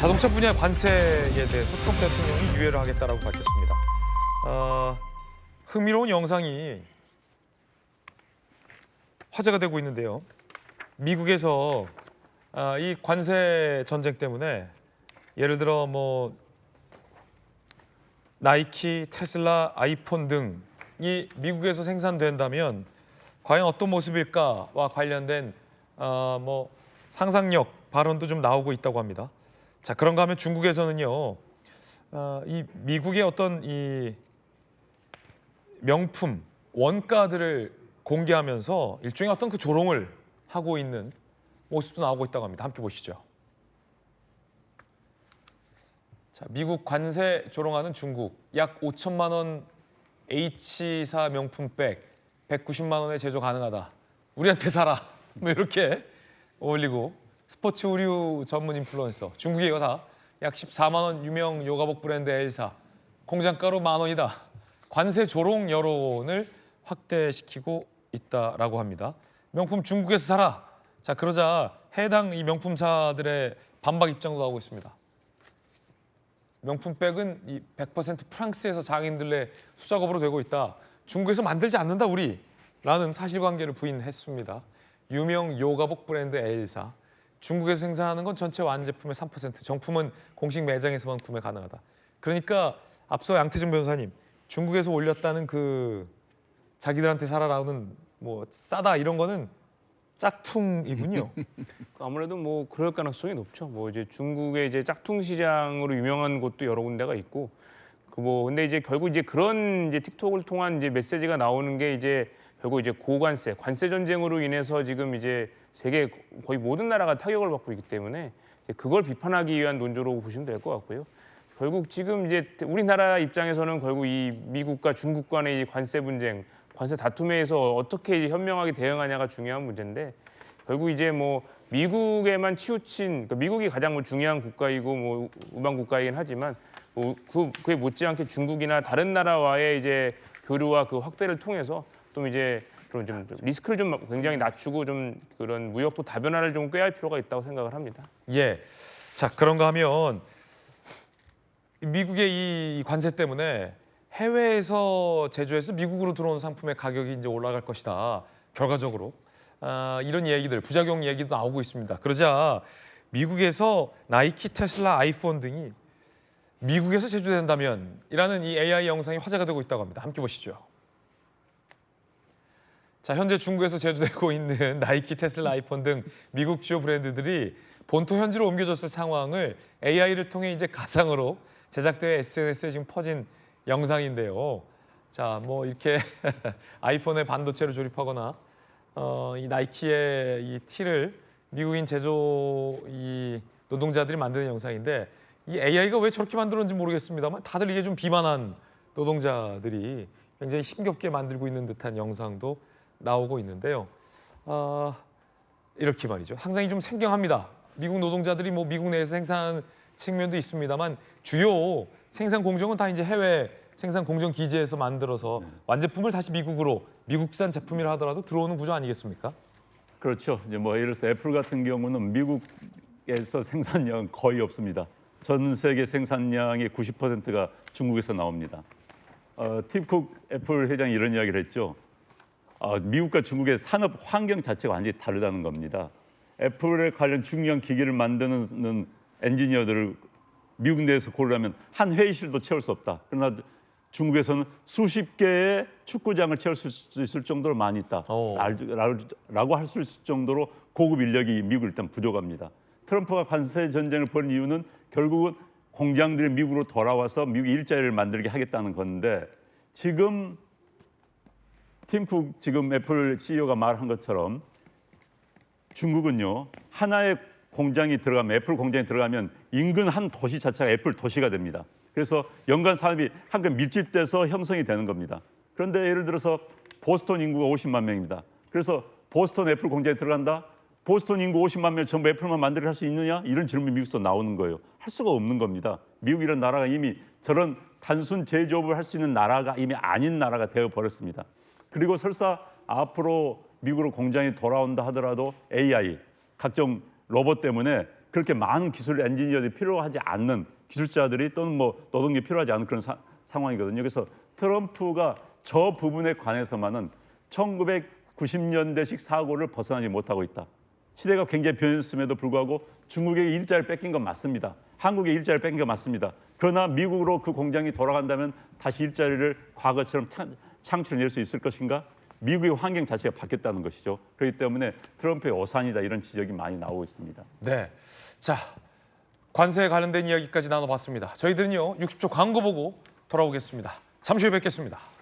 자동차 분야 관세에 대해서 트럼프 대통령이 유예를 하겠다라고 밝혔습니다. 흥미로운 영상이 화제가 되고 있는데요. 미국에서 이 관세 전쟁 때문에 예를 들어 뭐 나이키, 테슬라, 아이폰 등이 미국에서 생산된다면 과연 어떤 모습일까와 관련된 뭐 상상력 발언도 좀 나오고 있다고 합니다. 자, 그런가 하면 중국에서는요, 이 미국의 어떤 이 명품 원가들을 공개하면서 일종의 어떤 그 조롱을 하고 있는 모습도 나오고 있다고 합니다. 함께 보시죠. 자, 미국 관세 조롱하는 중국. 약 5천만 원 H사 명품백 190만 원에 제조 가능하다. 우리한테 사라. 뭐 이렇게 올리고 스포츠 의류 전문 인플루언서. 중국에 이거 다 약 14만 원 유명 요가복 브랜드 엘사. 공장가로 만 원이다. 관세 조롱 여론을 확대시키고 있다라고 합니다. 명품 중국에서 사라. 자, 그러자 해당 이 명품사들의 반박 입장도 나오고 있습니다. 명품백은 이 100% 프랑스에서 장인들의 수작업으로 되고 있다. 중국에서 만들지 않는다 우리라는 사실관계를 부인했습니다. 유명 요가복 브랜드 엘사. 중국에서 생산하는 건 전체 완제품의 3%, 정품은 공식 매장에서만 구매 가능하다. 그러니까 앞서 양태준 변호사님, 중국에서 올렸다는 그 자기들한테 사라라는 뭐 싸다 이런 거는 짝퉁이군요. 아무래도 뭐 그럴 가능성이 높죠. 뭐 이제 중국의 이제 짝퉁 시장으로 유명한 곳도 여러 군데가 있고, 그 뭐 근데 이제 결국 이제 그런 이제 틱톡을 통한 이제 메시지가 나오는 게 이제 결국 이제 고관세, 관세 전쟁으로 인해서 지금 이제 세계 거의 모든 나라가 타격을 받고 있기 때문에 이제 그걸 비판하기 위한 논조로 보시면 될 것 같고요. 결국 지금 이제 우리나라 입장에서는 결국 이 미국과 중국 간의 이 관세 분쟁, 관세 다툼에서 어떻게 현명하게 대응하냐가 중요한 문제인데, 결국 이제 뭐 미국에만 치우친, 그러니까 미국이 가장 뭐 중요한 국가이고 뭐 우방 국가이긴 하지만 그에 못지않게 중국이나 다른 나라와의 이제 교류와 그 확대를 통해서 좀 이제 그런 좀 리스크를 좀 굉장히 낮추고 좀 그런 무역도 다변화를 좀 꾀할 필요가 있다고 생각을 합니다. 예. 자, 그런가 하면 미국의 이 관세 때문에 해외에서 제조해서 미국으로 들어온 상품의 가격이 이제 올라갈 것이다. 결과적으로 이런 얘기들, 부작용 얘기도 나오고 있습니다. 그러자 미국에서 나이키, 테슬라, 아이폰 등이 미국에서 제조된다면 이라는 이 AI 영상이 화제가 되고 있다고 합니다. 함께 보시죠. 자, 현재 중국에서 제조되고 있는 나이키, 테슬라, 아이폰 등 미국 주요 브랜드들이 본토 현지로 옮겨졌을 상황을 AI를 통해 이제 가상으로 제작되어 SNS에 지금 퍼진 영상인데요. 자, 뭐 이렇게 아이폰에 반도체를 조립하거나 이 나이키의 이 티를 미국인 제조 이 노동자들이 만드는 영상인데, 이 AI가 왜 저렇게 만들었는지 모르겠습니다만 다들 이게 좀 비만한 노동자들이 굉장히 힘겹게 만들고 있는 듯한 영상도 나오고 있는데요. 이렇게 말이죠. 상당히 좀 생경합니다. 미국 노동자들이 뭐 미국 내에서 생산하는 측면도 있습니다만 주요 생산 공정은 다 이제 해외 생산 공정 기지에서 만들어서 완제품을 다시 미국으로, 미국산 제품이라 하더라도 들어오는 구조 아니겠습니까? 그렇죠. 이제 뭐 예를 들어서 애플 같은 경우는 미국에서 생산량은 거의 없습니다. 전 세계 생산량의 90%가 중국에서 나옵니다. 팀 쿡 애플 회장이 이런 이야기를 했죠. 미국과 중국의 산업 환경 자체가 완전히 다르다는 겁니다. 애플에 관련 중요한 기기를 만드는 엔지니어들을 미국 내에서 고르려면 한 회의실도 채울 수 없다. 그러나 중국에서는 수십 개의 축구장을 채울 수 있을 정도로 많이 있다. 라고 할 수 있을 정도로 고급 인력이 미국 일단 부족합니다. 트럼프가 관세 전쟁을 벌인 이유는 결국은 공장들이 미국으로 돌아와서 미국 일자리를 만들게 하겠다는 건데, 지금 팀 쿡 지금 애플 CEO가 말한 것처럼 중국은요, 하나의 공장이 들어가면, 애플 공장이 들어가면 인근 한 도시 자체가 애플 도시가 됩니다. 그래서 연간 산업이 한껏 밀집돼서 형성이 되는 겁니다. 그런데 예를 들어서 보스턴 인구가 50만 명입니다. 그래서 보스턴 애플 공장에 들어간다? 보스턴 인구 50만 명 전부 애플만 만들게 할 수 있느냐? 이런 질문이 미국에서 나오는 거예요. 할 수가 없는 겁니다. 미국이라는 나라가 이미 저런 단순 제조업을 할 수 있는 나라가 이미 아닌 나라가 되어버렸습니다. 그리고 설사 앞으로 미국으로 공장이 돌아온다 하더라도 AI, 각종 로봇 때문에 그렇게 많은 기술 엔지니어들이 필요하지 않는 기술자들이 또는 뭐 노동력이 필요하지 않은 그런 상황이거든요. 그래서 트럼프가 저 부분에 관해서만은 1990년대식 사고를 벗어나지 못하고 있다. 시대가 굉장히 변했음에도 불구하고 중국에게 일자리를 뺏긴 건 맞습니다. 한국에 일자리를 뺏긴 건 맞습니다. 그러나 미국으로 그 공장이 돌아간다면 다시 일자리를 과거처럼 창출해낼 수 있을 것인가? 미국의 환경 자체가 바뀌었다는 것이죠. 그렇기 때문에 트럼프의 오산이다 이런 지적이 많이 나오고 있습니다. 네. 자, 관세에 관련된 이야기까지 나눠봤습니다. 저희들은요 60초 광고 보고 돌아오겠습니다. 잠시 후에 뵙겠습니다.